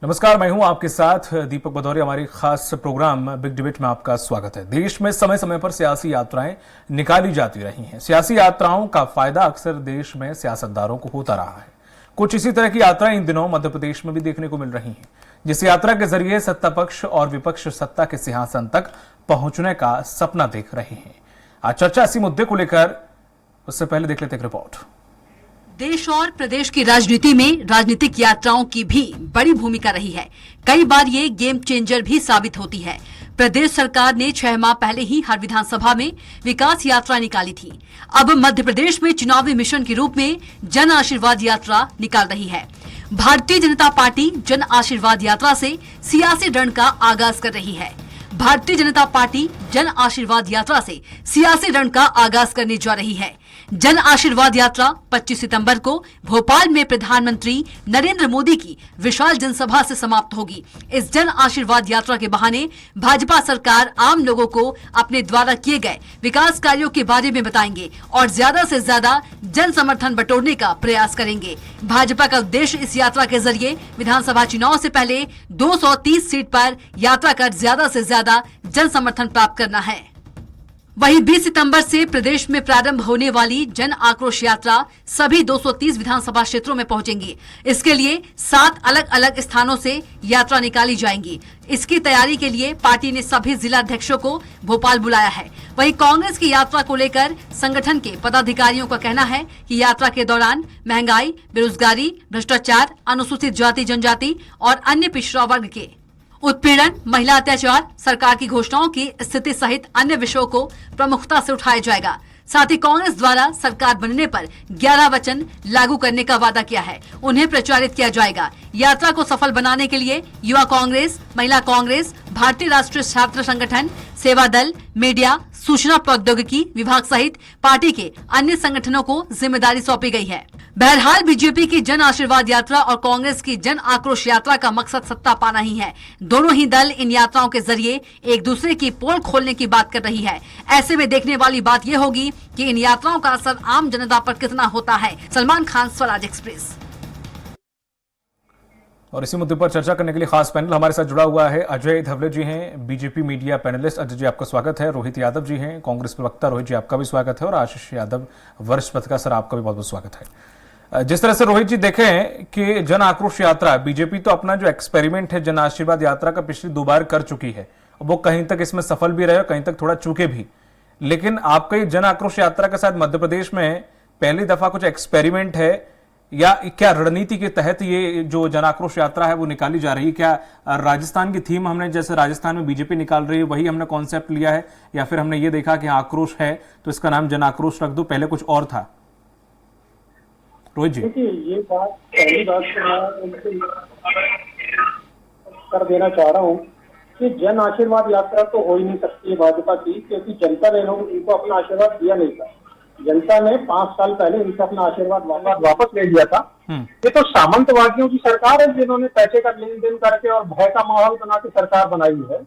नमस्कार, मैं हूं आपके साथ दीपक भदौरिया। हमारी खास प्रोग्राम बिग डिबेट में आपका स्वागत है। देश में समय समय पर सियासी यात्राएं निकाली जाती रही हैं। सियासी यात्राओं का फायदा अक्सर देश में सियासतदारों को होता रहा है। कुछ इसी तरह की यात्राएं इन दिनों मध्य प्रदेश में भी देखने को मिल रही हैं, जिस यात्रा के जरिए सत्ता पक्ष और विपक्ष सत्ता के सिंहासन तक पहुंचने का सपना देख रहे हैं। आज चर्चा इसी मुद्दे को लेकर, उससे पहले देख लेते एक रिपोर्ट। देश और प्रदेश की राजनीति में राजनीतिक यात्राओं की भी बड़ी भूमिका रही है। कई बार ये गेम चेंजर भी साबित होती है। प्रदेश सरकार ने 6 माह पहले ही हर विधानसभा में विकास यात्रा निकाली थी। अब मध्य प्रदेश में चुनावी मिशन के रूप में जन आशीर्वाद यात्रा निकाल रही है। भारतीय जनता पार्टी जन आशीर्वाद यात्रा से सियासी रण का आगाज कर रही है। भारतीय जनता पार्टी जन आशीर्वाद यात्रा से सियासी रण का आगाज करने जा रही है। जन आशीर्वाद यात्रा 25 सितंबर को भोपाल में प्रधानमंत्री नरेंद्र मोदी की विशाल जनसभा से समाप्त होगी। इस जन आशीर्वाद यात्रा के बहाने भाजपा सरकार आम लोगों को अपने द्वारा किए गए विकास कार्यों के बारे में बताएंगे और ज्यादा से ज्यादा जन समर्थन बटोरने का प्रयास करेंगे। भाजपा का उद्देश्य इस यात्रा के जरिए विधानसभा चुनाव से पहले 230 सीट पर यात्रा कर ज्यादा से ज्यादा जन समर्थन प्राप्त करना है। वहीं 20 सितंबर से प्रदेश में प्रारंभ होने वाली जन आक्रोश यात्रा सभी 230 विधानसभा क्षेत्रों में पहुंचेंगी। इसके लिए 7 अलग अलग स्थानों से यात्रा निकाली जाएंगी। इसकी तैयारी के लिए पार्टी ने सभी जिला अध्यक्षों को भोपाल बुलाया है। वहीं कांग्रेस की यात्रा को लेकर संगठन के पदाधिकारियों का कहना है कि यात्रा के दौरान महंगाई, बेरोजगारी, भ्रष्टाचार, अनुसूचित जाति जनजाति और अन्य पिछड़ा वर्ग के उत्पीड़न, महिला अत्याचार, सरकार की घोषणाओं की स्थिति सहित अन्य विषयों को प्रमुखता से उठाया जाएगा। साथ ही कांग्रेस द्वारा सरकार बनने पर 11 वचन लागू करने का वादा किया है, उन्हें प्रचारित किया जाएगा। यात्रा को सफल बनाने के लिए युवा कांग्रेस, महिला कांग्रेस, भारतीय राष्ट्रीय छात्र संगठन, सेवा दल, मीडिया, सूचना प्रौद्योगिकी विभाग सहित पार्टी के अन्य संगठनों को जिम्मेदारी सौंपी गई है। बहरहाल बीजेपी की जन आशीर्वाद यात्रा और कांग्रेस की जन आक्रोश यात्रा का मकसद सत्ता पाना ही है। दोनों ही दल इन यात्राओं के जरिए एक दूसरे की पोल खोलने की बात कर रही है। ऐसे में देखने वाली बात यह होगी कि इन यात्राओं का असर आम जनता पर कितना होता है। सलमान खान, स्वराज एक्सप्रेस। और इसी मुद्दे पर चर्चा करने के लिए खास पैनल हमारे साथ जुड़ा हुआ है। अजय धवले जी हैं, BJP media panelist. Ajay ji, आपका स्वागत है। रोहित यादव जी हैं, कांग्रेस प्रवक्ता। रोहित जी, आपका भी स्वागत है। और आशीष यादव, वरिष्ठ पत्रकार। सर, आपका भी बहुत बहुत स्वागत है। जिस तरह से रोहित जी देखें कि जन आक्रोश यात्रा, बीजेपी तो अपना जो एक्सपेरिमेंट है जन आशीर्वाद यात्रा का पिछली 2 बार कर चुकी है। वो कहीं तक इसमें सफल भी रहे, कहीं तक थोड़ा चूके भी। लेकिन आपका ये जन आक्रोश यात्रा के साथ मध्य प्रदेश में पहली दफा कुछ एक्सपेरिमेंट है, या क्या रणनीति के तहत ये जो जन आक्रोश यात्रा है वो निकाली जा रही है? क्या राजस्थान की थीम हमने, जैसे राजस्थान में बीजेपी निकाल रही है, वही हमने कॉन्सेप्ट लिया है, या फिर हमने ये देखा कि आक्रोश है तो इसका नाम जन आक्रोश रख दो, पहले कुछ और था? रोहित जी, ये बात पहली बात कर देना चाह रहा हूँ कि जन आशीर्वाद यात्रा तो हो ही नहीं सकती है भाजपा की, क्योंकि जनता ने इनको अपना आशीर्वाद दिया नहीं था। जनता ने 5 साल पहले इनसे अपना आशीर्वाद वापस ले लिया था। ये तो सामंतवादियों की सरकार है, जिन्होंने पैसे का लेन देन करके और भय का माहौल बना के सरकार बनाई है।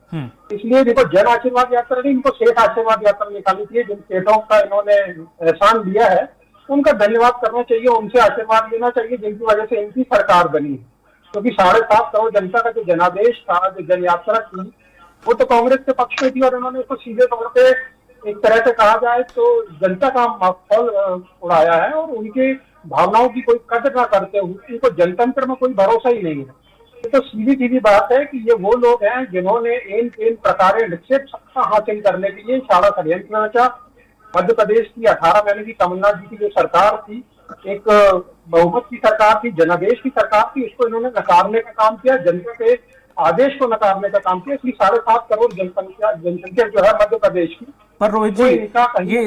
इसलिए देखो, जन आशीर्वाद यात्रा नहीं, इनको सेठ आशीर्वाद यात्रा निकाली थी। जिन सेठों का इन्होंने एहसान दिया है उनका धन्यवाद करना चाहिए, उनसे आशीर्वाद लेना चाहिए, जिनकी वजह से इनकी सरकार बनी है। क्योंकि 7.5 करोड़ जनता का जो जनादेश था, जो जन यात्रा थी, वो तो कांग्रेस के पक्ष में थी और इन्होंने उसको सीधे तौर पे एक तरह से कहा जाए तो जनता का माहौल उड़ाया है और उनके भावनाओं की कोई कदर न करते हुए उनको जनतंत्र में कोई भरोसा ही नहीं है। ये तो सीधी सीधी बात है कि ये वो लोग हैं जिन्होंने इन प्रकार निश्चित सत्ता हासिल करने के लिए सारा षड्यंत्र रचा। मध्य प्रदेश की 18 महीने की कमलनाथ जी की जो सरकार थी, एक बहुमत की सरकार थी, जनादेश की सरकार थी, उसको इन्होंने नकारने का काम किया, जनता के आदेश को नकारने का काम किया। इसलिए 7.5 करोड़ जनसंख्या जो है मध्य प्रदेश की। पर रोहित जी, ये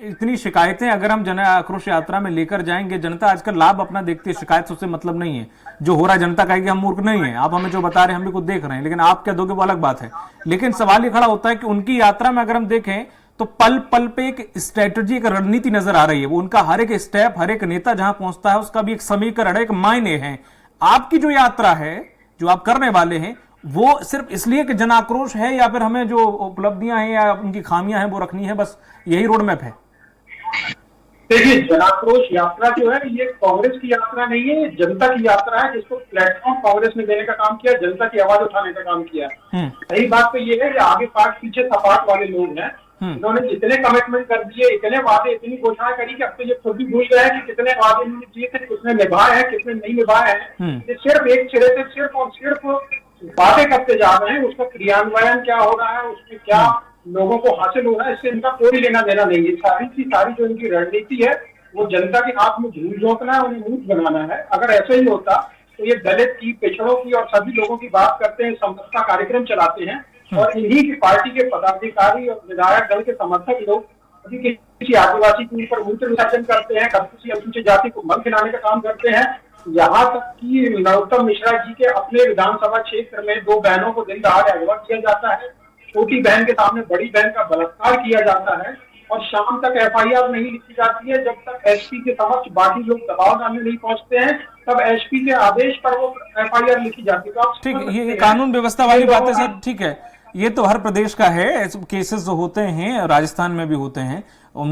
इतनी शिकायतें अगर हम जन आक्रोश यात्रा में लेकर जाएंगे, जनता आजकल लाभ अपना देखती है, शिकायत से मतलब नहीं है। जो हो रहा है, जनता कहेगी हम मूर्ख नहीं है, आप हमें जो बता रहे हैं हम भी कुछ देख रहे हैं, लेकिन आप क्या दोगे वो अलग बात है। लेकिन सवाल ये खड़ा होता है कि उनकी यात्रा में अगर हम देखें तो पल पल पे एक स्ट्रेटजी, एक रणनीति नजर आ रही है। वो उनका हर एक स्टेप, हर एक नेता जहां पहुंचता है उसका भी एक समीकरण है, एक मायने है। आपकी जो यात्रा है, जो आप करने वाले हैं, वो सिर्फ इसलिए कि जन आक्रोश है, या फिर हमें जो उपलब्धियां हैं या उनकी खामियां हैं वो रखनी है, बस यही रोड मैप है? देखिए, जनाक्रोश यात्रा जो है ये कांग्रेस की यात्रा नहीं है, ये जनता की यात्रा है, जिसको प्लेटफॉर्म कांग्रेस ने देने का काम किया, जनता की आवाज उठाने का काम किया। सही बात तो ये है कि आगे पाठ पीछे सपाट वाले लोग हैं, इन्होंने इतने कमिटमेंट कर दिए, इतने वादे, इतनी घोषणाएं करी कि अब तो ये खुद भी भूल गए हैं कि कितने वादे इन्होंने किए थे, कितने निभाए हैं, कितने नहीं निभाए हैं। ये सिर्फ एक सिरे से सिर्फ और सिर्फ बातें करते जा रहे हैं, उसका क्रियान्वयन क्या हो रहा है, उसमें क्या लोगों को हासिल हो रहा है, इससे इनका कोई लेना देना नहीं है। सारी की सारी जो इनकी रणनीति है वो जनता के हाथ में झूठ झोंकना है, उन्हें मूर्ख बनाना है। अगर ऐसा ही होता तो ये दलित की, पिछड़ों की और सभी लोगों की बात करते हैं, समरसता कार्यक्रम चलाते हैं और इन्हीं की पार्टी के पदाधिकारी और विधायक दल के समर्थक लोग कभी किसी आदिवासी के ऊपर मूत्र विसर्जन करते हैं, कभी किसी अनुसूचित जाति को मन खिलाने का काम करते हैं। यहाँ तक कि नरोत्तम मिश्रा जी के अपने विधानसभा क्षेत्र में 2 बहनों को दिन दहाड़े अगवा किया जाता है, छोटी बहन के सामने बड़ी बहन का बलात्कार किया जाता है और शाम तक एफआईआर नहीं लिखी जाती है। जब तक एसपी के समक्ष बाकी लोग दबाव डालने नहीं पहुंचते हैं तब एसपी के आदेश पर वो एफआईआर लिखी जाती है। तो आप ठीक, ये कानून व्यवस्था वाली बातें सर ठीक है, ये तो हर प्रदेश का है, ऐसे केसेस जो होते हैं राजस्थान में भी होते हैं।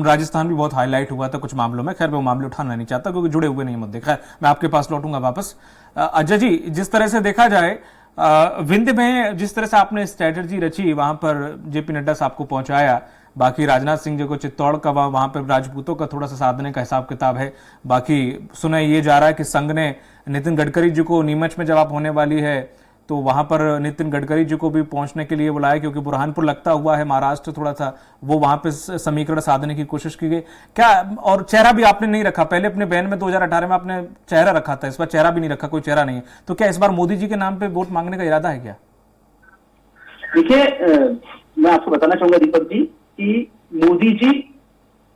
राजस्थान भी बहुत हाईलाइट हुआ था कुछ मामलों में, खैर मैं वो मामले उठाना नहीं चाहता क्योंकि जुड़े हुए नहीं मुद्दे। खैर मैं आपके पास लौटूंगा वापस। अजय जी, जिस तरह से देखा जाए विंध्य में जिस तरह से आपने स्ट्रेटजी रची, वहां पर जेपी नड्डा साहब को पहुंचाया, बाकी राजनाथ सिंह जी को चित्तौड़ का वहां पर राजपूतों का थोड़ा सा साधने का हिसाब किताब है। बाकी सुना ये जा रहा है कि संघ ने नितिन गडकरी जी को नीमच में जब आप होने वाली है तो वहां पर नितिन गडकरी जी को भी पहुंचने के लिए बुलाया, क्योंकि बुरहानपुर लगता हुआ है महाराष्ट्र थोड़ा सा, वो वहां पे समीकरण साधने की कोशिश की गई क्या? और चेहरा भी आपने नहीं रखा, पहले अपने बयान में 2018 में आपने चेहरा रखा था, इस बार चेहरा भी नहीं रखा, कोई चेहरा नहीं है, तो क्या इस बार मोदी जी के नाम पे वोट मांगने का इरादा है क्या? देखिए, मैं आपको बताना चाहूंगा दीपक जी कि मोदी जी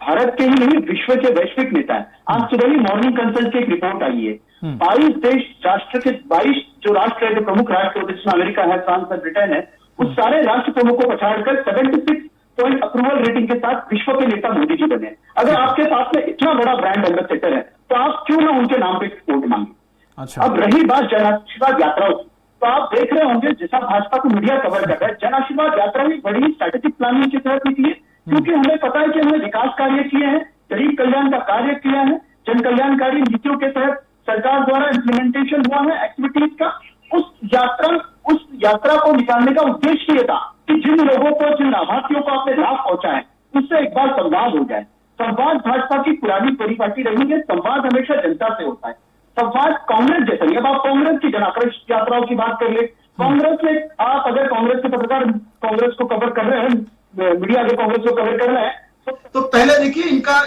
भारत के ही नहीं विश्व के वैश्विक नेता है। आज सुबह ही मॉर्निंग कंसल्ट की एक रिपोर्ट आई है, 22 देश राष्ट्र के 22 जो राष्ट्र है, जो प्रमुख राष्ट्र होते जिसमें अमेरिका है, फ्रांस है, ब्रिटेन है, उस सारे राष्ट्र प्रमुखों को पछाड़कर 76 पॉइंट अप्रूवल रेटिंग के साथ विश्व के नेता मोदी जी बने। अगर आपके पास में इतना बड़ा ब्रांड एम्बेसडर है तो आप क्यों ना उनके नाम पे वोट मांगे। अच्छा। अब रही बात जन आशीर्वाद यात्रा की, तो आप देख रहे होंगे जैसा भाजपा को मीडिया कवर कर रहा है, जन आशीर्वाद यात्रा भी बड़ी स्ट्रेटेजिक प्लानिंग के तहत निकली है, क्योंकि हमें पता है कि हमने विकास कार्य किए हैं, गरीब कल्याण का कार्य किया है, जन कल्याणकारी नीतियों के तहत सरकार द्वारा इम्प्लीमेंटेशन हुआ है एक्टिविटीज का। उस यात्रा को निकालने का उद्देश्य ये था कि जिन लोगों को, जिन लाभार्थियों को आपने लाभ पहुंचाए उससे एक बार संवाद हो जाए। संवाद भाजपा की पुरानी परिपाटी रही है, संवाद हमेशा जनता से होता है। संवाद कांग्रेस जैसा नहीं। अब आप कांग्रेस की जनाक्रोश यात्राओं की बात कर ले, कांग्रेस में आप अगर कांग्रेस के पत्रकार कांग्रेस को कवर कर रहे हैं, मीडिया अगर कांग्रेस को कवर कर रहा है, तो पहले देखिए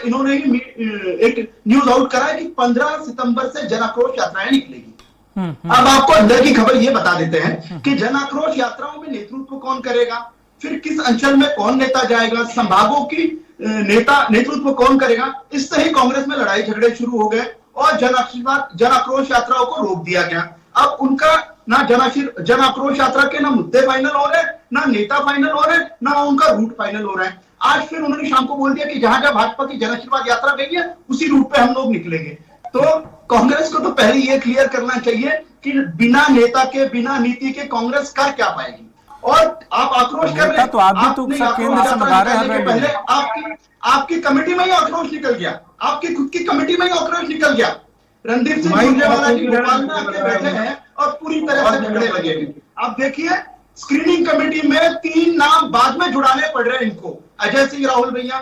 इन्होंने ही एक न्यूज आउट करा है कि 15 सितंबर से जन आक्रोश यात्राएं निकलेगी। अब आपको अंदर की खबर ये बता देते हैं कि जन आक्रोश यात्राओं में नेतृत्व कौन करेगा, फिर किस अंचल में कौन नेता जाएगा, संभागों की नेतृत्व कौन करेगा। इससे ही कांग्रेस में लड़ाई झगड़े शुरू हो गए और जन आक्रोश यात्राओं को रोक दिया गया। अब उनका ना जन आक्रोश यात्रा के ना मुद्दे फाइनल हो रहे, ना नेता फाइनल हो रहे, ना उनका रूट फाइनल हो रहा है। आज फिर उन्होंने शाम को बोल दिया कि जहां जहां भाजपा की जन आशीर्वाद यात्रा गई है उसी रूट पे हम लोग निकलेंगे। तो कांग्रेस को तो पहले ये क्लियर करना चाहिए कि बिना नेता के, बिना नीति के कांग्रेस कर क्या पाएगी। और आप आक्रोश कर रहे हैं, तो आप भी तो केंद्र से मंगा रहे हैं, पहले आपकी कमेटी में ही आक्रोश निकल गया, आपकी खुद की कमेटी में ही आक्रोश निकल गया। रणदीप सिंह सुरजेवाला जी भोपाल में आके बैठे हैं और पूरी तरह से झगड़े लगे हैं। आप देखिए स्क्रीनिंग कमेटी में 3 नाम बाद में जुड़ाने पड़ रहे हैं इनको, अजय सिंह राहुल भैया,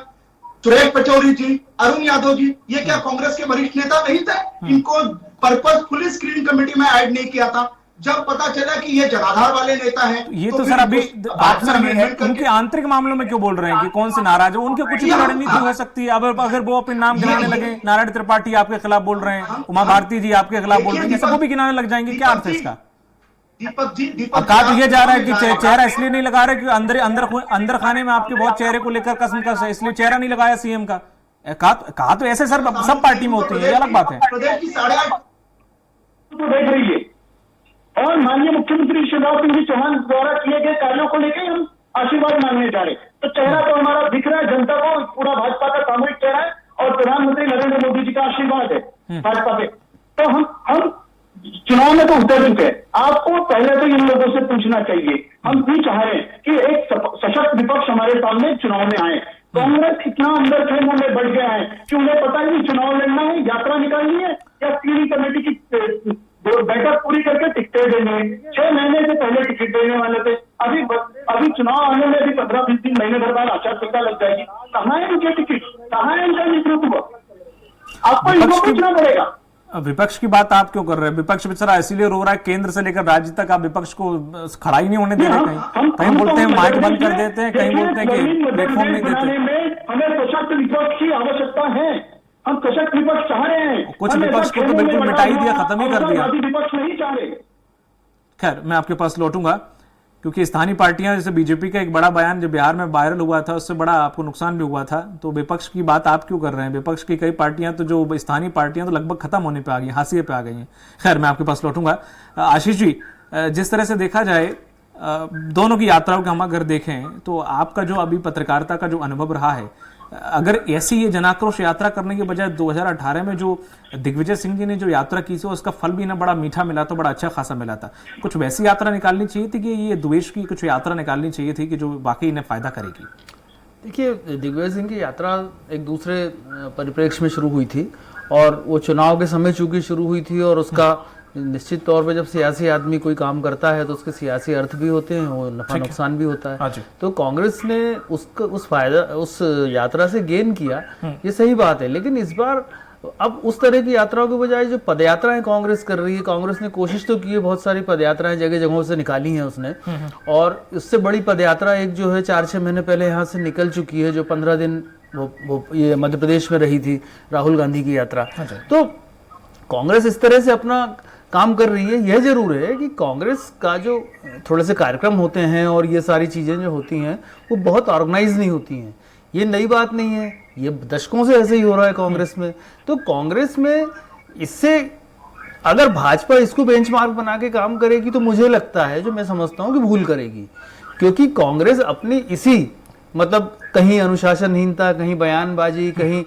सुरेश पचौरी जी, अरुण यादव जी। ये क्या कांग्रेस के वरिष्ठ नेता नहीं थे? इनको पर्पसफुली स्क्रीनिंग कमेटी में ऐड नहीं किया था। जब पता चला कि ये जनाधार वाले नेता हैं, ये तो सर अभी आप सर उनके आंतरिक मामलों में क्यों बोल रहे हैं कि कौन से नाराज है? उनके कुछ भी रणनीति हो सकती है। अब अगर वो अपने नाम गिनाने लगे, नारायण त्रिपाठी आपके खिलाफ बोल रहे हैं, उमा भारती जी आपके खिलाफ बोल रहे हैं, सबको भी गिनाने लग जाएंगे, क्या अर्थ है इसका? दीपक जी अब कहा तो ये जा रहा है कि चेहरा इसलिए नहीं लगा रहे कि अंदर खाने में आपके बहुत चेहरे को लेकर कसमकस है, इसलिए चेहरा नहीं लगाया सीएम का। कहा तो ऐसे सर सब पार्टी में होती है, अलग बात है। प्रदेश की 8.5 तो देख रही है और माननीय मुख्यमंत्री शिवराज सिंह चौहान द्वारा किए गए कार्यों को लेकर हम आशीर्वाद मांगने जा रहे हैं। तो चेहरा तो हमारा दिख रहा है, जनता को पूरा भाजपा का सामूहिक चेहरा है और प्रधानमंत्री नरेंद्र मोदी जी का आशीर्वाद है भाजपा पे। तो हम चुनाव में तो उतर चुके हैं। आपको पहले तो इन लोगों से पूछना चाहिए, हम भी चाह रहे हैं कि एक सशक्त विपक्ष हमारे सामने चुनाव में आए, कांग्रेस इतना अंदर खेलने में बढ़ गया है कि उन्हें पता ही नहीं चुनाव लड़ना है, यात्रा निकालनी है या स्क्रीनिंग कमेटी की बैठक पूरी करके टिकटें देने। 6 महीने से पहले टिकट देने वाले थे, अभी चुनाव आने में भी 15-20 महीने भर बाद आचार संहिता लग जाएगी। कहाँ है इनके टिकट, कहाँ है इनका नेतृत्व? आपको इनको पूछना पड़ेगा। विपक्ष की बात आप क्यों कर रहे हैं? विपक्ष बेचारा इसीलिए रो रहा है, केंद्र से लेकर राज्य तक आप विपक्ष को खड़ा ही नहीं होने दे रहे। कहीं बोलते हैं माइक बंद कर देते हैं, कहीं बोलते हैं कि प्लेटफॉर्म नहीं देते। हमें सशक्त विपक्ष की आवश्यकता है, हम सशक्त विपक्ष चाह रहे हैं। कुछ विपक्ष को तो बिल्कुल मिटा ही दिया, खत्म ही कर दिया। विपक्ष नहीं चाह रहे। खैर, मैं आपके पास लौटूंगा क्योंकि स्थानीय पार्टियां, जैसे बीजेपी का एक बड़ा बयान जो बिहार में वायरल हुआ था, उससे बड़ा आपको नुकसान भी हुआ था। तो विपक्ष की बात आप क्यों कर रहे हैं? विपक्ष की कई पार्टियां तो, जो स्थानीय पार्टियां तो लगभग खत्म होने पे आ गई, हाशिए पे आ गई हैं। खैर, मैं आपके पास लौटूंगा। आशीष जी, जिस तरह से देखा जाए दोनों की यात्राओं का हम अगर देखें तो आपका जो अभी पत्रकारिता का जो अनुभव रहा है, अगर ऐसी ये जनाक्रोश यात्रा करने के बजाय 2018 में जो दिग्विजय सिंह जी ने जो यात्रा की थी उसका फल भी ना बड़ा मीठा मिला, तो बड़ा अच्छा खासा मिला था। कुछ वैसी यात्रा निकालनी चाहिए थी कि ये द्वेष की कुछ यात्रा निकालनी चाहिए थी कि जो वाकई इन्हें फायदा करेगी? देखिए, दिग्विजय सिंह की यात्रा एक दूसरे परिप्रेक्ष्य में शुरू हुई थी और वो चुनाव के समय चूंकि शुरू हुई थी और उसका निश्चित तौर पे जब सियासी आदमी कोई काम करता है तो उसके सियासी अर्थ भी होते हैं और नफा नुकसान भी होता है। तो कांग्रेस ने उस यात्रा से गेन किया, ये सही बात है। लेकिन इस बार अब उस तरह की यात्राओं के बजाय जो पदयात्राएं कांग्रेस कर रही है, कांग्रेस ने कोशिश तो की है, बहुत सारी पदयात्राएं जगह जगहों से निकाली हैं उसने, और इससे बड़ी पदयात्रा एक जो है 4-6 महीने पहले यहाँ से निकल चुकी है, जो 15 दिन वो ये मध्य प्रदेश में रही थी, राहुल गांधी की यात्रा। तो कांग्रेस इस तरह से अपना काम कर रही है। यह जरूर है कि कांग्रेस का जो थोड़े से कार्यक्रम होते हैं और ये सारी चीजें जो होती हैं वो बहुत ऑर्गेनाइज नहीं होती हैं। ये नई बात नहीं है, ये दशकों से ऐसे ही हो रहा है कांग्रेस में। तो कांग्रेस में इससे अगर भाजपा इसको बेंचमार्क बना के काम करेगी तो मुझे लगता है, जो मैं समझता हूँ, कि भूल करेगी। क्योंकि कांग्रेस अपनी इसी मतलब कहीं अनुशासनहीनता, कहीं बयानबाजी, कहीं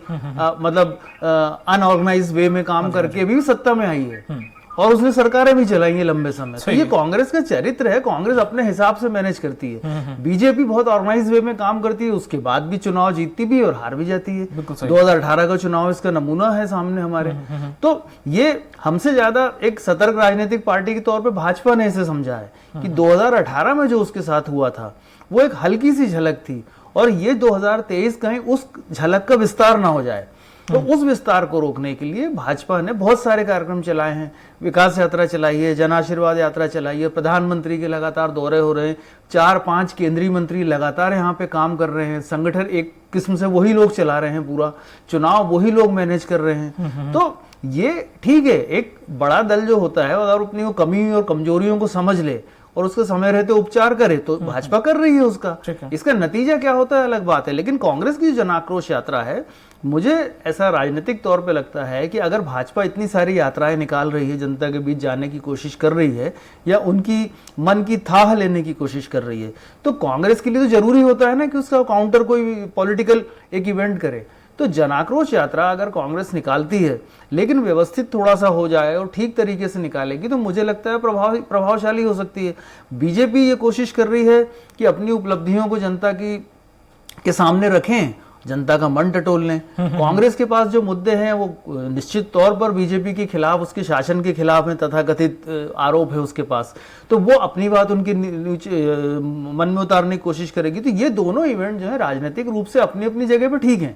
मतलब अनऑर्गेनाइज्ड वे में काम करके भी सत्ता में आई है और उसने सरकारें भी चलाई हैं लंबे समय। तो ये कांग्रेस का चरित्र है, कांग्रेस अपने हिसाब से मैनेज करती है। बीजेपी बहुत ऑर्गेनाइज वे में काम करती है, उसके बाद भी चुनाव जीतती भी और हार भी जाती है। 2018 का चुनाव इसका नमूना है सामने हमारे। तो ये हमसे ज्यादा एक सतर्क राजनीतिक पार्टी के तौर पे भाजपा ने इसे समझा है कि 2018 में जो उसके साथ हुआ था वो एक हल्की सी झलक थी और ये 2023 कहीं उस झलक का विस्तार ना हो जाए। तो उस विस्तार को रोकने के लिए भाजपा ने बहुत सारे कार्यक्रम चलाए हैं, विकास यात्रा चलाई है, जन आशीर्वाद यात्रा चलाई है, प्रधानमंत्री के लगातार दौरे हो रहे हैं, 4-5 केंद्रीय मंत्री लगातार यहाँ पे काम कर रहे हैं, संगठन एक किस्म से वही लोग चला रहे हैं, पूरा चुनाव वही लोग मैनेज कर रहे हैं। तो ये ठीक है, एक बड़ा दल जो होता है अगर अपनी वो कमी और कमजोरियों को समझ ले और उसका समय रहते उपचार करे तो भाजपा कर रही है उसका। इसका नतीजा क्या होता है अलग बात है। लेकिन कांग्रेस की जन आक्रोश यात्रा है, मुझे ऐसा राजनीतिक तौर पे लगता है कि अगर भाजपा इतनी सारी यात्राएं निकाल रही है, जनता के बीच जाने की कोशिश कर रही है या उनकी मन की थाह लेने की कोशिश कर रही है, तो कांग्रेस के लिए तो जरूरी होता है ना कि उसका काउंटर कोई पॉलिटिकल एक इवेंट करे। तो जनाक्रोश यात्रा अगर कांग्रेस निकालती है लेकिन व्यवस्थित थोड़ा सा हो जाए और ठीक तरीके से निकालेगी तो मुझे लगता है प्रभावशाली हो सकती है। बीजेपी ये कोशिश कर रही है कि अपनी उपलब्धियों को जनता के सामने रखें, जनता का मन टटोल लें। कांग्रेस के पास जो मुद्दे हैं वो निश्चित तौर पर बीजेपी के खिलाफ, उसके शासन के खिलाफ है, तथाकथित आरोप है उसके पास, तो वो अपनी बात उनके मन में उतारने की कोशिश करेगी। तो ये दोनों इवेंट जो है राजनीतिक रूप से अपनी अपनी जगह पर ठीक है,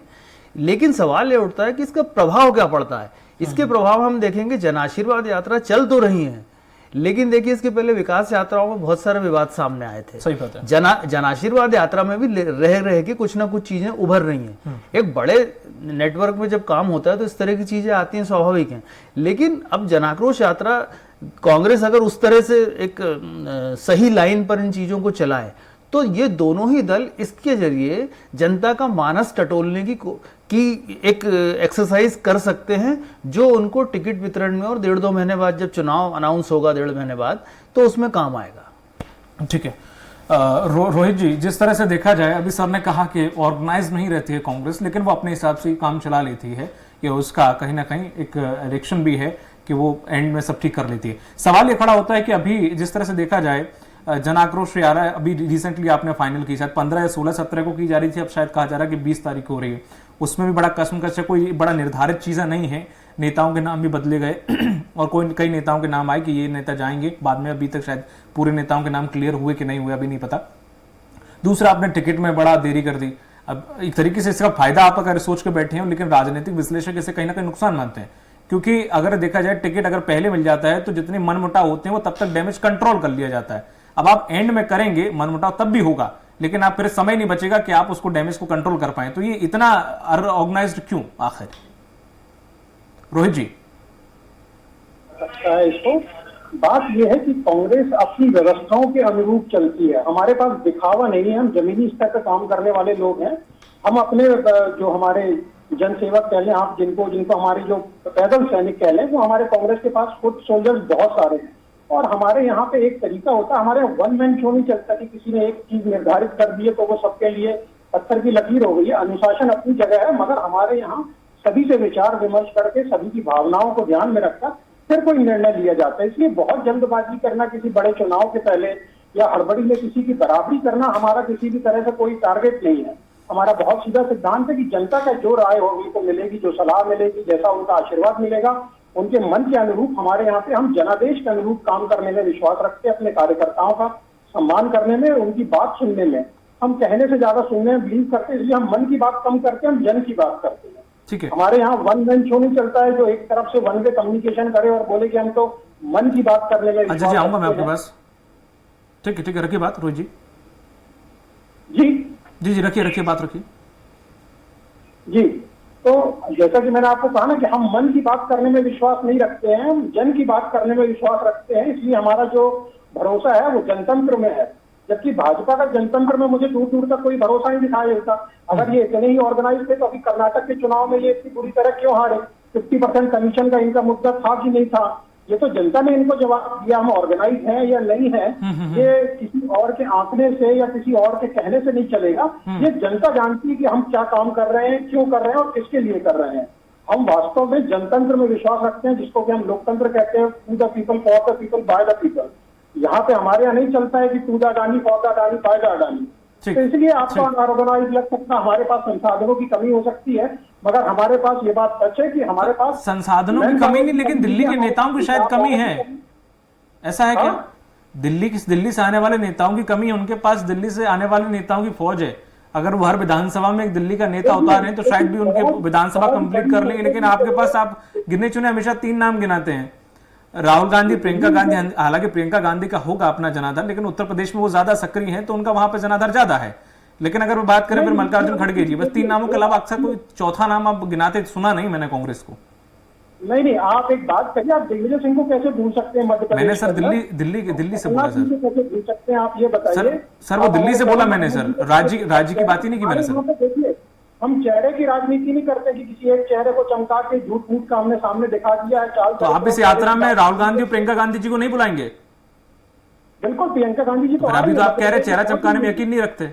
लेकिन सवाल ये उठता है कि इसका प्रभाव क्या पड़ता है। इसके प्रभाव हम देखेंगे, जन आशीर्वाद यात्रा चल तो रही है, लेकिन देखिए इसके पहले विकास यात्राओं में बहुत सारे विवाद सामने आए थे। सही बात है। जन आशीर्वाद यात्रा में भी रह के कुछ ना कुछ चीजें उभर रही हैं। एक बड़े नेटवर्क में जब काम होता है तो इस तरह की चीजें आती हैं, स्वाभाविक हैं। लेकिन अब जन आक्रोश यात्रा कांग्रेस अगर उस तरह से एक सही लाइन पर इन चीजों को चलाए तो ये दोनों ही दल इसके जरिए जनता का मानस टटोलने की एक एक्सरसाइज कर सकते हैं, जो उनको टिकट वितरण में और 1.5-2 महीने बाद जब चुनाव अनाउंस होगा 1.5 महीने बाद तो उसमें काम आएगा। ठीक है। रोहित जी, जिस तरह से देखा जाए, अभी सर ने कहा कि ऑर्गेनाइज नहीं रहती है कांग्रेस, लेकिन वो अपने हिसाब से काम चला लेती है कि उसका कहीं ना कहीं एक इलेक्शन भी है कि वो एंड में सब ठीक कर लेती है। सवाल ये खड़ा होता है कि अभी जिस तरह से देखा जाए जन आक्रोश आ रहा है, अभी रिसेंटली आपने फाइनल की, शायद 15 या 16 17 को की जा रही थी, अब शायद कहा जा रहा है कि 20 तारीख को हो रही है। उसमें भी बड़ा कश्मकश है, कोई बड़ा निर्धारित चीज़ें नहीं है, नेताओं के नाम भी बदले गए और कई नेताओं के नाम आए कि ये नेता जाएंगे बाद में, अभी तक शायद पूरे नेताओं के नाम क्लियर हुए कि नहीं हुए अभी नहीं पता। दूसरा, आपने टिकट में बड़ा देरी कर दी। अब एक तरीके से इसका फायदा आप अगर सोच के बैठे हैं, लेकिन राजनीतिक विश्लेषक इसे कहीं ना कहीं नुकसान मानते हैं, क्योंकि अगर देखा जाए टिकट अगर पहले मिल जाता है तो जितने मनमुटाव होते हैं वो तब तक डैमेज कंट्रोल कर लिया जाता है। अब आप एंड में करेंगे, मनमुटाव तब भी होगा, लेकिन आप फिर समय नहीं बचेगा कि आप उसको डैमेज को कंट्रोल कर पाए। तो ये इतना अनऑर्गेनाइज्ड क्यों आखिर, रोहित जी? सकता है इसको, बात यह है कि कांग्रेस अपनी व्यवस्थाओं के अनुरूप चलती है। हमारे पास दिखावा नहीं है, हम जमीनी स्तर पर काम करने वाले लोग हैं। हम अपने जो हमारे जनसेवक कह लें आप, जिनको हमारे जो पैदल सैनिक कह लें, वो हमारे कांग्रेस के पास फुट सोल्जर्स बहुत सारे हैं। और हमारे यहाँ पे एक तरीका होता है, हमारे वन मैन शो नहीं चलता कि किसी ने एक चीज निर्धारित कर दी है तो वो सबके लिए पत्थर की लकीर हो गई है। अनुशासन अपनी जगह है, मगर हमारे यहाँ सभी से विचार विमर्श करके सभी की भावनाओं को ध्यान में रखकर फिर कोई निर्णय लिया जाता है। इसलिए बहुत जल्दबाजी करना किसी बड़े चुनाव के पहले या हड़बड़ी में किसी की बराबरी करना हमारा किसी भी तरह से कोई टारगेट नहीं है। हमारा बहुत सीधा सिद्धांत है कि जनता का जो राय होगी उनको मिलेगी, जो सलाह मिलेगी, जैसा उनका आशीर्वाद मिलेगा, उनके मन के अनुरूप हमारे यहाँ पे हम जनादेश के अनुरूप काम करने में विश्वास रखते हैं, अपने कार्यकर्ताओं का सम्मान करने में, उनकी बात सुनने में। हम कहने से ज्यादा सुनने में बिलीव करते हैं, इसलिए हम मन की बात कम करते हैं, हम जन की बात करते हैं। ठीक है, हमारे यहाँ वन मैन शो नहीं चलता है जो एक तरफ से वन वे कम्युनिकेशन करे और बोले कि हम तो मन की बात करने में। अच्छा जी, आऊंगा मैं आपके पास। ठीक है, रखिए बात रोहित जी। जी रखिए बात रखिए जी। तो जैसा कि मैंने आपको कहा ना कि हम मन की बात करने में विश्वास नहीं रखते हैं, हम जन की बात करने में विश्वास रखते हैं। इसलिए हमारा जो भरोसा है वो जनतंत्र में है, जबकि भाजपा का जनतंत्र में मुझे दूर दूर तक कोई भरोसा नहीं दिखाई देता। अगर ये इतने ही ऑर्गेनाइज थे तो अभी कर्नाटक के चुनाव में ये इतनी बुरी तरह क्यों हारे? 50% कमीशन का इनका मुद्दा था कि नहीं था? ये तो जनता ने इनको जवाब दिया। हम ऑर्गेनाइज हैं या नहीं है, ये किसी और के आंकड़े से या किसी और के कहने से नहीं चलेगा। ये जनता जानती है कि हम क्या काम कर रहे हैं, क्यों कर रहे हैं और किसके लिए कर रहे हैं। हम वास्तव में जनतंत्र में विश्वास रखते हैं, जिसको कि हम लोकतंत्र कहते हैं, to the people, for the people, by the people. यहाँ पे हमारे यहाँ नहीं चलता है कि to the Adani, for the Adani, by the Adani. तो इसलिए आपको अनऑर्गेनाइज लग सकता है, हमारे पास संसाधनों की कमी हो सकती है, मगर हमारे पास ये बात सच है कि हमारे पास संसाधनों की कमी नहीं, लेकिन दिल्ली के नेताओं की शायद कमी है। ऐसा है क्या? दिल्ली से आने वाले नेताओं की कमी है, उनके पास दिल्ली से आने वाले नेताओं की फौज है। अगर वो हर विधानसभा में एक दिल्ली का नेता उतारे तो शायद भी उनके विधानसभा कंप्लीट कर लेंगे। लेकिन आपके पास आप गिने चुने हमेशा 3 नाम गिनाते हैं, राहुल गांधी, प्रियंका गांधी। हालांकि प्रियंका गांधी का होगा अपना जनाधार, लेकिन उत्तर प्रदेश में वो ज्यादा सक्रिय हैं तो उनका वहां पर जनाधार ज्यादा है। लेकिन अगर बात करें फिर मल्लिकार्जुन खड़गे जी, बस 3 नामों के अलावा अक्सर कोई चौथा नाम आप गिनाते सुना नहीं मैंने कांग्रेस को। नहीं, आप एक बात करिए, आप दिग्विजय सिंह को कैसे भूल सकते हैं? मध्य प्रदेश मैंने सर दिल्ली से बोला सर। कैसे भूल सकते हैं आप, ये बताइए। सर वो दिल्ली से बोला मैंने सर, राज्य की बात ही नहीं की मैंने सर। देखिए, हम चेहरे की राजनीति नहीं करते कि किसी एक चेहरे को चमका के झूठ मूठ का हमने सामने दिखा दिया है चाल। तो आप इस यात्रा में राहुल गांधी और प्रियंका गांधी जी को नहीं बुलाएंगे? बिल्कुल, प्रियंका गांधी जी तो अभी तो आप कह रहे चेहरा चमकाने में यकीन नहीं रखते।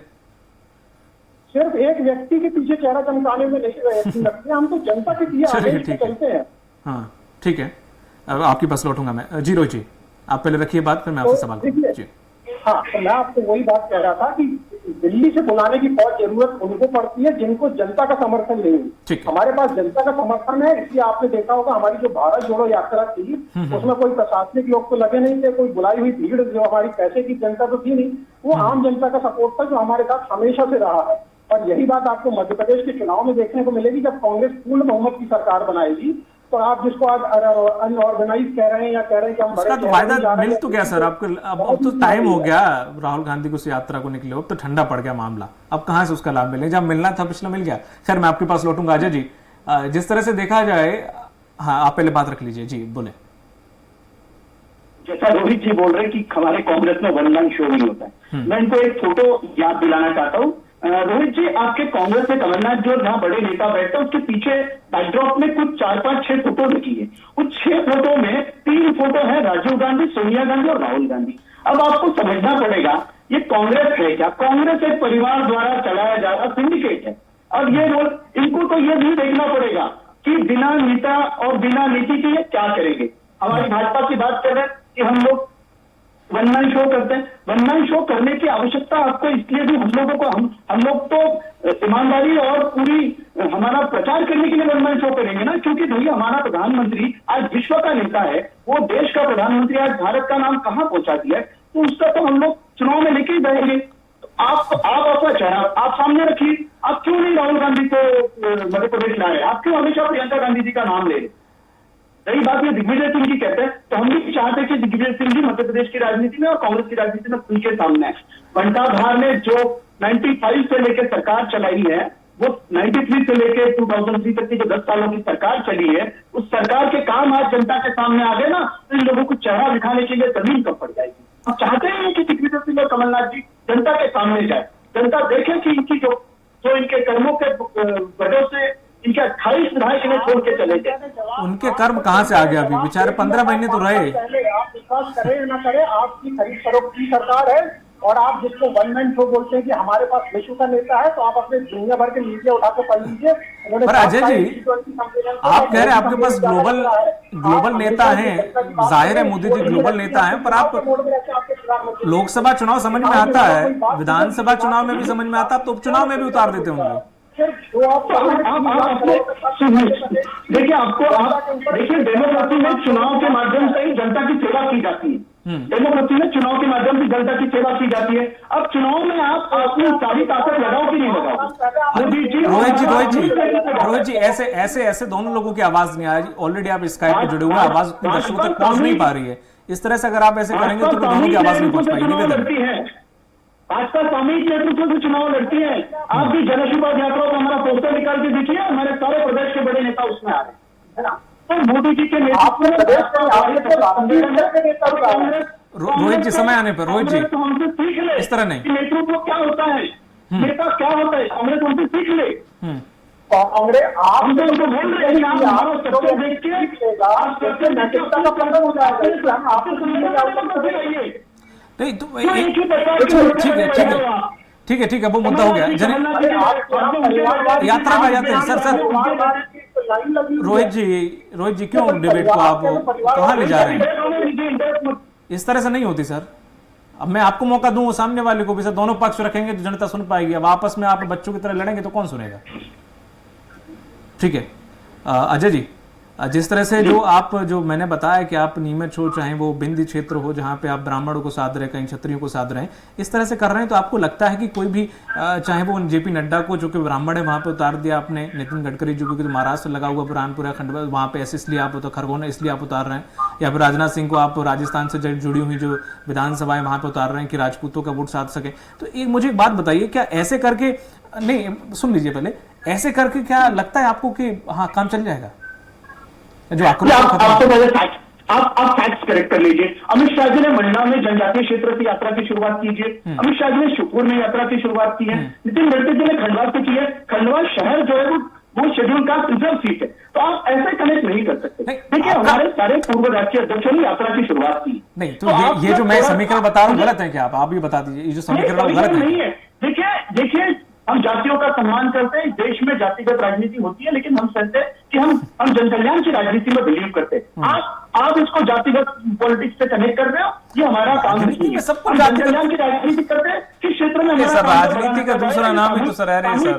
सिर्फ एक व्यक्ति के पीछे चेहरा चमकाने में नहीं यकीन रखते, हम तो जनता के पीछे आदेश पे चलते हैं। हाँ ठीक है, अब आपके पास लौटूंगा मैं। जी रोहित जी, आप पहले रखिए बात, फिर मैं आपसे सवाल करूंगा। हाँ, तो मैं आपको वही बात कह रहा था कि दिल्ली से बुलाने की बहुत जरूरत उनको पड़ती है जिनको जनता का समर्थन नहीं है। हमारे पास जनता का समर्थन है, इसलिए आपने देखा होगा हमारी जो भारत जोड़ो यात्रा थी उसमें कोई प्रशासनिक लोग तो लगे नहीं थे, कोई बुलाई हुई भीड़ जो हमारी पैसे की जनता तो थी नहीं, वो आम जनता का सपोर्ट था जो हमारे साथ हमेशा से रहा है। और यही बात आपको मध्य प्रदेश के चुनाव में देखने को मिलेगी जब कांग्रेस पूर्ण बहुमत की सरकार बनाएगी। तो आप जिसको आज अनऑर्गेनाइज कह रहे हैं या कह रहे हैं कि हम उसका तो फायदा मिल तो गया सर आपको। अब तो टाइम हो गया राहुल गांधी को उस यात्रा को निकले, अब तो ठंडा पड़ गया मामला, अब कहां से उसका लाभ मिले? जब मिलना था पिछला मिल गया। खैर मैं आपके पास लौटूंगा। अजय जी, जिस तरह से देखा जाए, हाँ आप पहले बात रख लीजिए। जी बोले। जैसा रोहित जी बोल रहे हैं कि हमारे कांग्रेस में वन मैन शो नहीं होता है, मैं इनको एक फोटो याद दिलाना चाहता हूँ। रोहित जी, आपके कांग्रेस में कमलनाथ जो जहां बड़े नेता बैठते हैं उसके पीछे बैकड्रॉप में कुछ 4, 5, 6 फोटो लिखी है। उस 6 फोटो में 3 फोटो है राजीव गांधी, सोनिया गांधी और राहुल गांधी। अब आपको समझना पड़ेगा ये कांग्रेस है क्या? कांग्रेस एक परिवार द्वारा चलाया जा रहा सिंडिकेट है। अब ये रोल इनको तो ये भी देखना पड़ेगा कि बिना नेता और बिना नीति के ये क्या करेंगे। हमारी भाजपा की बात कर रहे हैं कि हम लोग वन मैन शो करते हैं। वन मैन शो करने की आवश्यकता आपको इसलिए भी हम लोगों को हम लोग तो ईमानदारी और पूरी हमारा प्रचार करने के लिए वन मैन शो करेंगे ना, क्योंकि भाई हमारा प्रधानमंत्री आज विश्व का नेता है, वो देश का प्रधानमंत्री आज भारत का नाम कहां पहुंचा दिया है, तो उसका तो हम लोग चुनाव में लेके ही जाएंगे। आप अपना चेहरा आप सामने रखिए। आप क्यों नहीं राहुल गांधी को मध्य प्रदेश लाए? आप क्यों हमेशा प्रियंका गांधी जी का नाम ले? रही बात ये दिग्विजय सिंह जी कहते हैं, तो हम भी चाहते कि दिग्विजय सिंह जी मध्य प्रदेश की राजनीति में और कांग्रेस की राजनीति में खुल के सामने है। बंटा भार ने जो 95 से लेकर सरकार चलाई है, वो 93 से लेकर 2003 तक की जो 10 सालों की सरकार चली है, उस सरकार के काम आज जनता के सामने आ गए ना, तो इन लोगों को चेहरा दिखाने के लिए जमीन कब पड़ जाएगी। हम चाहते हैं कि दिग्विजय सिंह और कमलनाथ जी जनता के सामने जाए, जनता देखे कि इनकी जो इनके कर्मों के वजह से इनके 28 विधायक इन्हें छोड़ के चले गए। उनके कर्म कहाँ से आ गया? अभी बेचारे 15 महीने तो रहे। पहले आप विश्वास करें ना करें, आपकी खरीद फरोख्त की सरकार है, और आप जिसको वन मैन शो बोलते हैं कि हमारे पास विश्व का नेता है, तो आप अपने दुनिया भर के मीडिया उठा के पढ़ लीजिए। पर अजय जी, आप कह रहे हैं आपके पास ग्लोबल नेता हैं, जाहिर है मोदी जी ग्लोबल नेता हैं, पर आप लोकसभा चुनाव समझ में आता है, विधानसभा चुनाव में भी समझ में आता है, तो उपचुनाव में भी उतार देते होंगे। देखिए डेमोक्रेसी में चुनाव के माध्यम से ही जनता की सेवा की जाती है। डेमोक्रेसी में चुनाव के माध्यम से जनता की सेवा की जाती है। अब चुनाव में आप अपनी सारी ताकत लगाओ कि नहीं लगाओ? रोहित जी ऐसे दोनों लोगों की आवाज नहीं आ रही। ऑलरेडी आप स्काइप पे जुड़े हुए, आवाज दर्शकों तक पहुंच नहीं पा रही है। इस तरह से अगर आप ऐसे करेंगे तो दोनों की आवाज नहीं पहुंच पाएगी। भाजपा सामूहिक नेतृत्व से चुनाव लड़ती है। आप भी जन आशीर्वाद यात्रा को हमारा पोस्टर निकाल के देखिए, हमारे सारे प्रदेश के बड़े नेता उसमें आ रहे हैं, है ना। तो मोदी जी के नेतृत्व रोहित जी समय आने पर, रोहित जी तो हमसे सीख ले इस तरह नहीं, नेतृत्व क्या होता है, नेता क्या होता है, कांग्रेस हमसे सीख ले। कांग्रेस आप हम तो उनको बोल रहे हैं आप हमारा सबसे देख के आप सबसे नैतिकता का प्रकट हो जाएगा। आपको समझ नहीं तो ठीक है वो मुद्दा हो गया। यात्रा में जाते हैं सर रोहित जी क्यों डिबेट को आप कहाँ ले जा रहे हैं? इस तरह से नहीं होती सर। अब मैं आपको मौका दूं, सामने वाले को भी, सर दोनों पक्ष रखेंगे तो जनता सुन पाएगी। अब आपस में आप बच्चों की तरह लड़ेंगे तो कौन सुनेगा? ठीक है अजय जी, जिस तरह से जो मैंने बताया कि आप नीमच हो, चाहे वो बिंदी क्षेत्र हो जहां पे आप ब्राह्मणों को साध रहे, कहीं क्षत्रियों को साध रहे हैं, इस तरह से कर रहे हैं, तो आपको लगता है कि कोई भी चाहे वो जेपी नड्डा को जो कि ब्राह्मण है वहां पे उतार दिया आपने, नितिन गडकरी जो कि महाराष्ट्र लगा हुआ बुरहानपुरा खंडवा वहां पे ऐसे इसलिए आप खरगोन इसलिए आप उतार रहे हैं, या फिर राजनाथ सिंह को आप राजस्थान से जुड़ी हुई जो विधानसभा है वहां पे उतार रहे हैं कि राजपूतों का वोट साध सके। तो एक मुझे एक बात बताइए, क्या ऐसे करके, नहीं सुन लीजिए पहले, ऐसे करके क्या लगता है आपको कि हाँ काम चल जाएगा? जो आप फैक्ट्स करेक्ट कर लीजिए। अमित शाह जी ने मंडला में जनजातीय क्षेत्र से यात्रा की शुरुआत कीजिए। अमित शाह जी ने शिवपुर में यात्रा की शुरुआत की है। नितिन गडकरी जी ने खंडवा से की है। खंडवा शहर जो है वो शेड्यूल का रिजर्व सीट है, तो आप ऐसे कनेक्ट नहीं कर सकते। देखिए हमारे सारे पूर्व राष्ट्रीय अध्यक्षों ने यात्रा की शुरुआत की। नहीं तो ये जो मैं समीकरण बता रहा हूँ गलत है क्या? आप भी बता दीजिए, ये जो समीकरण गलत नहीं है। देखिए हम जातियों का सम्मान करते हैं, देश में जातिगत राजनीति होती है, लेकिन हम कहते हैं कि हम जनकल्याण की राजनीति में बिलीव करते हैं। आप इसको जातिगत पॉलिटिक्स से कनेक्ट कर रहे हो, ये हमारा काम नहीं है। सबको जनकल्याण की राजनीति करते हैं किस क्षेत्र में? सर राजनीति का दूसरा नाम ही तो सर सर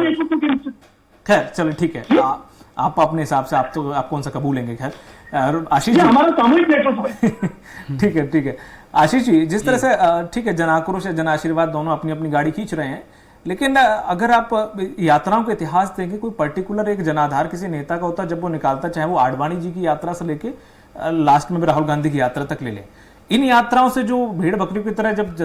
खैर चलो ठीक है, आप अपने हिसाब से आप कौन सा कबूलेंगे। खैर आशीष जी हमारा सामूहिक नेतृत्व है। ठीक है आशीष जी, जिस तरह से ठीक है जन आक्रोश या जन आशीर्वाद दोनों अपनी अपनी गाड़ी खींच रहे हैं, लेकिन अगर आप यात्राओं का इतिहास देखें, कोई पर्टिकुलर एक जनाधार किसी नेता का होता है जब वो निकालता, चाहे वो आडवाणी जी की यात्रा से लेके लास्ट में राहुल गांधी की यात्रा तक ले लें। इन यात्राओं से जो भेड़ बकरियों की तरह जब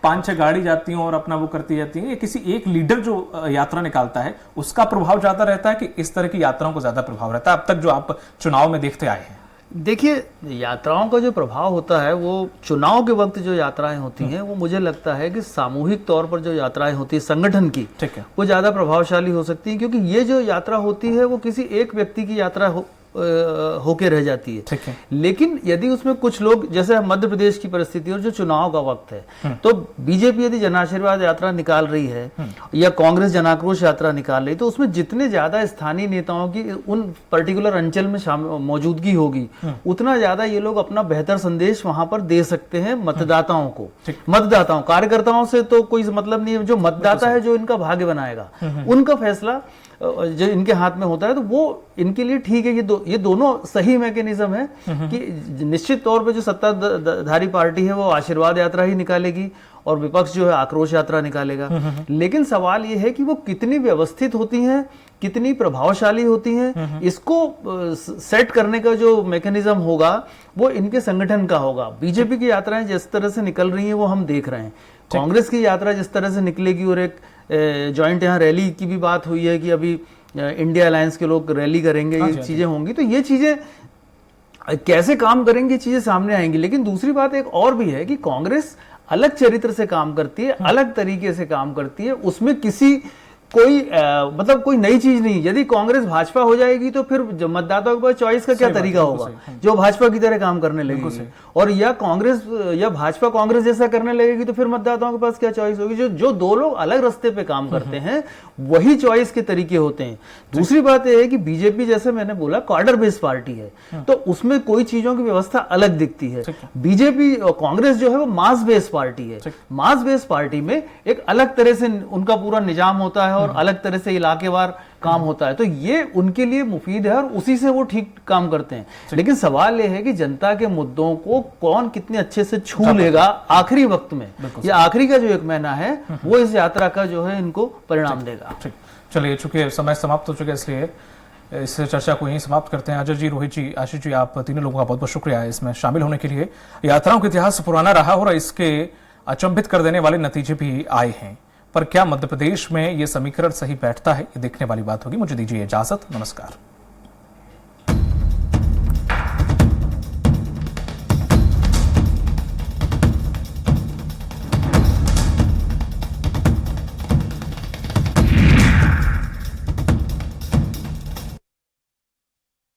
5-6 गाड़ी जाती हैं और अपना वो करती जाती हैं, किसी एक लीडर जो यात्रा निकालता है उसका प्रभाव ज्यादा रहता है कि इस तरह की यात्राओं को ज्यादा प्रभाव रहता है अब तक जो आप चुनाव में देखते आए हैं? देखिए यात्राओं का जो प्रभाव होता है वो चुनाव के वक्त जो यात्राएं होती हैं वो मुझे लगता है कि सामूहिक तौर पर जो यात्राएं होती है संगठन की, ठीक है, वो ज्यादा प्रभावशाली हो सकती है, क्योंकि ये जो यात्रा होती है वो किसी एक व्यक्ति की यात्रा होके रह जाती है। ठीक है। लेकिन यदि उसमें कुछ लोग, जैसे मध्य प्रदेश की परिस्थिति और जो चुनाव का वक्त है, तो बीजेपी यदि जन आशीर्वाद यात्रा निकाल रही है या कांग्रेस जन आक्रोश यात्रा निकाल रही, तो उसमें जितने ज्यादा स्थानीय नेताओं की उन पर्टिकुलर अंचल में मौजूदगी होगी, उतना ज्यादा ये लोग अपना बेहतर संदेश वहां पर दे सकते हैं मतदाताओं को। मतदाताओं, कार्यकर्ताओं से तो कोई मतलब नहीं है, जो मतदाता है जो इनका भाग्य बनाएगा, उनका फैसला जो इनके हाथ में होता है, तो वो इनके लिए ठीक है। ये दोनों सही मैकेनिज्म है कि निश्चित तौर पे जो सत्ताधारी पार्टी है वो आशीर्वाद यात्रा ही निकालेगी और विपक्ष जो है आक्रोश यात्रा निकालेगा। लेकिन सवाल ये है कि वो कितनी व्यवस्थित होती हैं, कितनी प्रभावशाली होती हैं, इसको सेट करने का जो मैकेनिज्म होगा वो इनके संगठन का होगा। बीजेपी की यात्राएं जिस तरह से निकल रही हैं वो हम देख रहे हैं। कांग्रेस की यात्रा जिस तरह से निकलेगी, और एक जॉइंट यहाँ रैली की भी बात हुई है कि अभी इंडिया अलायंस के लोग रैली करेंगे, ये चीजें होंगी, तो ये चीजें कैसे काम करेंगे, चीजें सामने आएंगी। लेकिन दूसरी बात एक और भी है कि कांग्रेस अलग चरित्र से काम करती है, अलग तरीके से काम करती है, उसमें किसी मतलब कोई नई चीज नहीं। यदि कांग्रेस भाजपा हो जाएगी तो फिर मतदाताओं के पास चॉइस का क्या तरीका होगा, जो भाजपा की तरह काम करने लगेगी, और या कांग्रेस या भाजपा कांग्रेस जैसा करने लगेगी तो फिर मतदाताओं के पास क्या चॉइस होगी। जो दो लोग अलग रास्ते पे काम करते हैं वही चॉइस के तरीके होते हैं। दूसरी बात यह है कि बीजेपी, जैसे मैंने बोला, कॉर्डर बेस्ड पार्टी है, तो उसमें कोई चीजों की व्यवस्था अलग दिखती है। बीजेपी और कांग्रेस जो है वो मास बेस्ड पार्टी है। मास बेस्ड पार्टी में एक अलग तरह से उनका पूरा निजाम होता है और अलग तरह से इलाकेवार काम होता है, तो ये उनके लिए मुफीद है और उसी से वो ठीक काम करते हैं। लेकिन सवाल ये है कि जनता के मुद्दों को कौन कितने अच्छे से छू लेगा आखिरी वक्त में, या आखिरी का जो एक महीना है वो इस यात्रा का जो है इनको परिणाम देगा। चलिए, चूंकि समय समाप्त हो चुका है इसलिए इस चर्चा को यहीं समाप्त करते हैं। अजय जी, रोहित जी, आशीष जी, आप तीनों लोगों का बहुत बहुत शुक्रिया इसमें शामिल होने के लिए। यात्राओं का इतिहास पुराना रहा और इसके अचंभित कर देने वाले नतीजे भी आए हैं, पर क्या मध्य प्रदेश में ये समीकरण सही बैठता है, ये देखने वाली बात होगी। मुझे दीजिए इजाजत, नमस्कार।